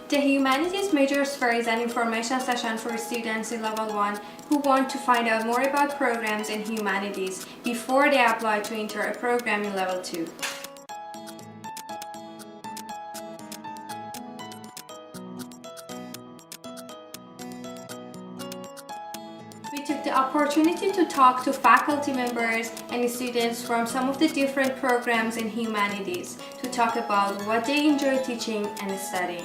The Humanities Majors Fair is an information session for students in Level 1 who want to find out more about programs in humanities before they apply to enter a program in Level 2. We took the opportunity to talk to faculty members and students from some of the different programs in humanities to talk about what they enjoy teaching and studying.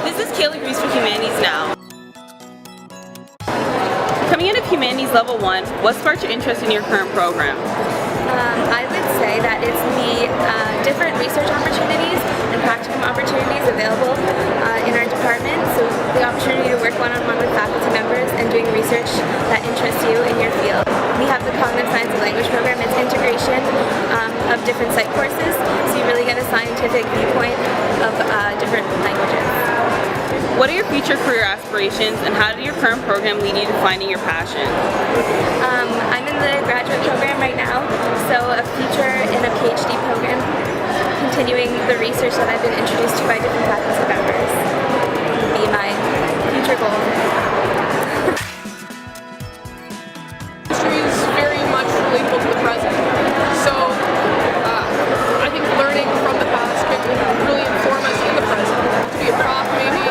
This is Kayla Grease for Humanities Now. Coming into Humanities Level 1, what sparked your interest in your current program? I would say that it's the different research opportunities and practicum opportunities available in our department. So the opportunity to work one-on-one with faculty members and doing research that interests you in your field. We have the Cognitive Science and Language program. It's integration of different psych courses, so you really get a scientific viewpoint of different languages. What are your future career aspirations, and how did your current program lead you to finding your passion? I'm in the graduate program right now, so a future in a PhD program, continuing the research that I've been introduced to by different faculty members, would be my future goal. History is very much relatable to the present, so I think learning from the past can really inform us in the present. To be a prof, maybe.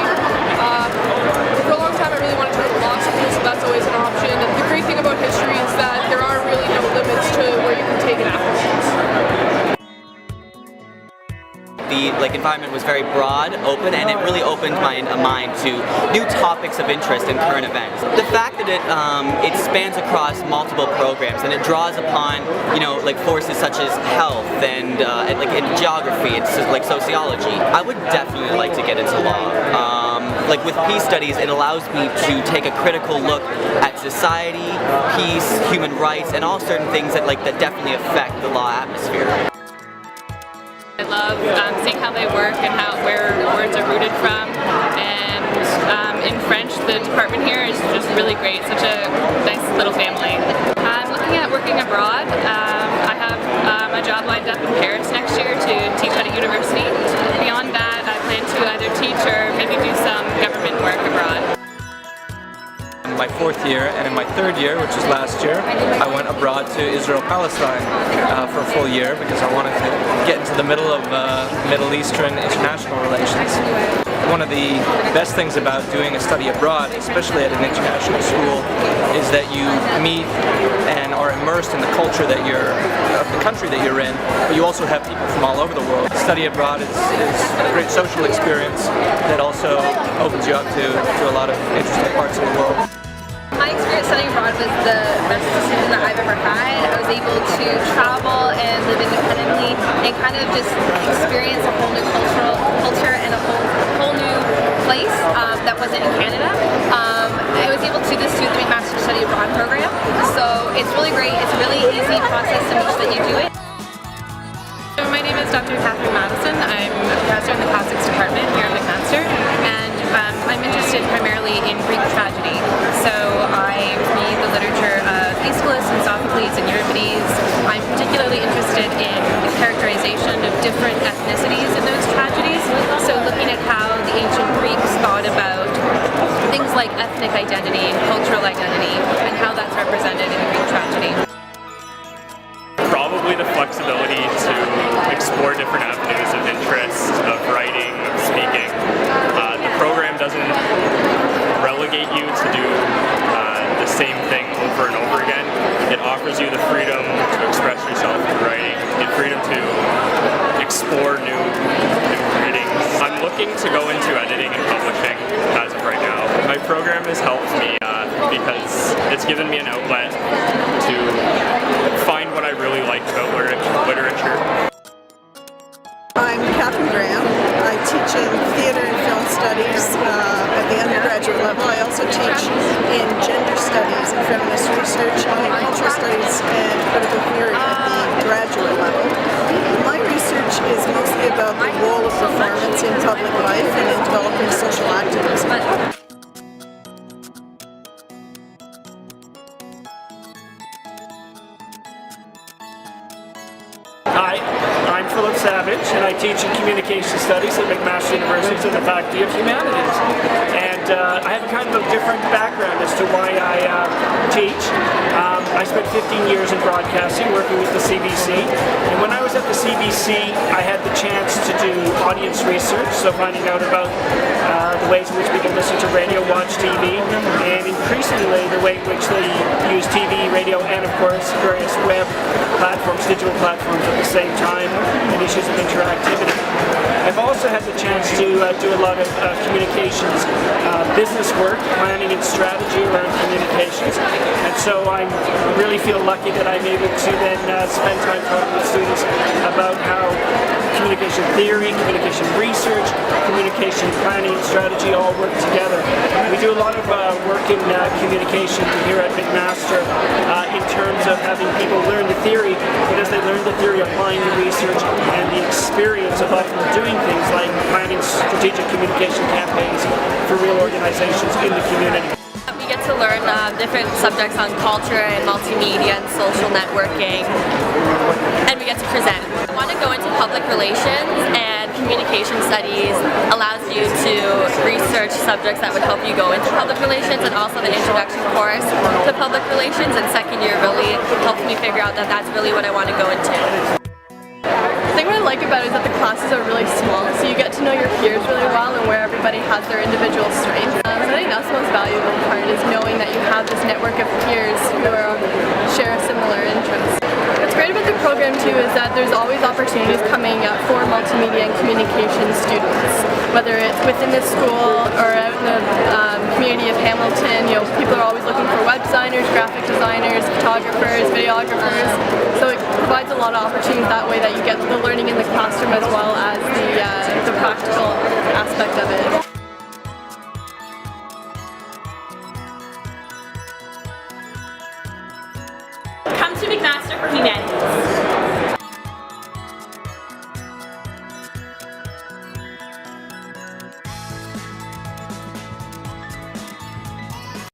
For a long time I really wanted to go to law school, so that's always an option. And the great thing about history is that there are really no limits to where you can take it afterwards. The environment was very broad, open, and it really opened my mind to new topics of interest in current events. The fact that it spans across multiple programs and it draws upon forces such as health and geography, it's like sociology. I would definitely like to get into law. With peace studies, it allows me to take a critical look at society, peace, human rights, and all certain things that definitely affect the law atmosphere. I love seeing how they work and where words are rooted from, and in French the department here is just really great, such a nice little family. I'm looking at working abroad. I have a job lined up in Paris next year to teach at a university. Beyond that, I plan to either teach or maybe do some government work abroad. In my fourth year, and in my third year, which was last year, I went abroad to Israel-Palestine for a full year because I wanted to get into the middle of Middle Eastern international relations. One of the best things about doing a study abroad, especially at an international school, is that you meet and are immersed in the culture of the country that you're in, but you also have people from all over the world. Study abroad is a great social experience that also opens you up to a lot of interesting parts of the world. My experience studying abroad was the best decision that I've ever had. I was able to travel and live independently and kind of just experience a whole new culture and a whole new place that wasn't in Canada. I was able to just do the McMaster Study Abroad program, so it's really great. It's a really easy process in which that you do it. So my name is Dr. Catherine Madison. I'm a professor in the classics department here at McMaster, and I'm interested primarily in Greek tragedy. So I read the literature of Aeschylus and Sophocles and Euripides. I'm particularly interested in the characterization of different ethnicities in those tragedies. So looking at how the ancient Greeks thought about things like ethnic identity and cultural identity and how that's represented in the Greek tragedy. Probably the flexibility to explore different avenues of interest, of writing, of speaking. The program doesn't relegate you to do the same thing over and over again. It offers you the freedom to express yourself through writing, the freedom to explore new readings. I'm looking to go into editing and publishing as of right now. My program has helped me because it's given me an outlet to find what I really like about literature. I'm Catherine Graham. I teach in theater and film studies at the undergraduate level. I also teach in gender studies and feminist research and cultural studies and critical theory at the graduate level. My research is mostly about the role of performance in public life and in developing social activism. teach in communication studies at McMaster Humanities in the Faculty of Humanities. And I have a kind of a different background as to why I teach. I spent 15 years in broadcasting working with the CBC, and when I was at the CBC I had the chance to do audience research, so finding out about the ways in which people listen to radio, watch TV, and increasingly the way in which they use TV, radio, and of course various web platforms, digital platforms at the same time, and issues of interactivity. I've also had the chance to do a lot of communications business work, planning and strategy around communications, and so I really feel lucky that I'm able to then spend time talking with students about how communication theory, communication research, communication planning and strategy all work together. We do a lot of work in communication here at McMaster in terms of having people learn the theory, but as they learn the theory, applying the research and the experience of often doing things like planning strategic communication campaigns for real organizations in the community. We get to learn different subjects on culture and multimedia and social networking, and we get to present. I want to go into public relations, and communication studies allows you to research subjects that would help you go into public relations, and also the introduction course to public relations in second year really helps me figure out that that's really what I want to go into. The thing what I like about it is that the classes are really small, so you get to know your peers really well and where everybody has their individual strengths. So I think that's the most valuable part, is knowing that you have this network of peers who share a similar interest. What's great about the program too is that there's always opportunities coming up for multimedia and communication students, whether it's within the school or out in the community of Hamilton. You know, people are always looking for web designers, graphic designers, photographers, videographers. So it provides a lot of opportunities that way, that you get the learning in the classroom as well as the practical aspect of it. Come to McMaster for Humanities.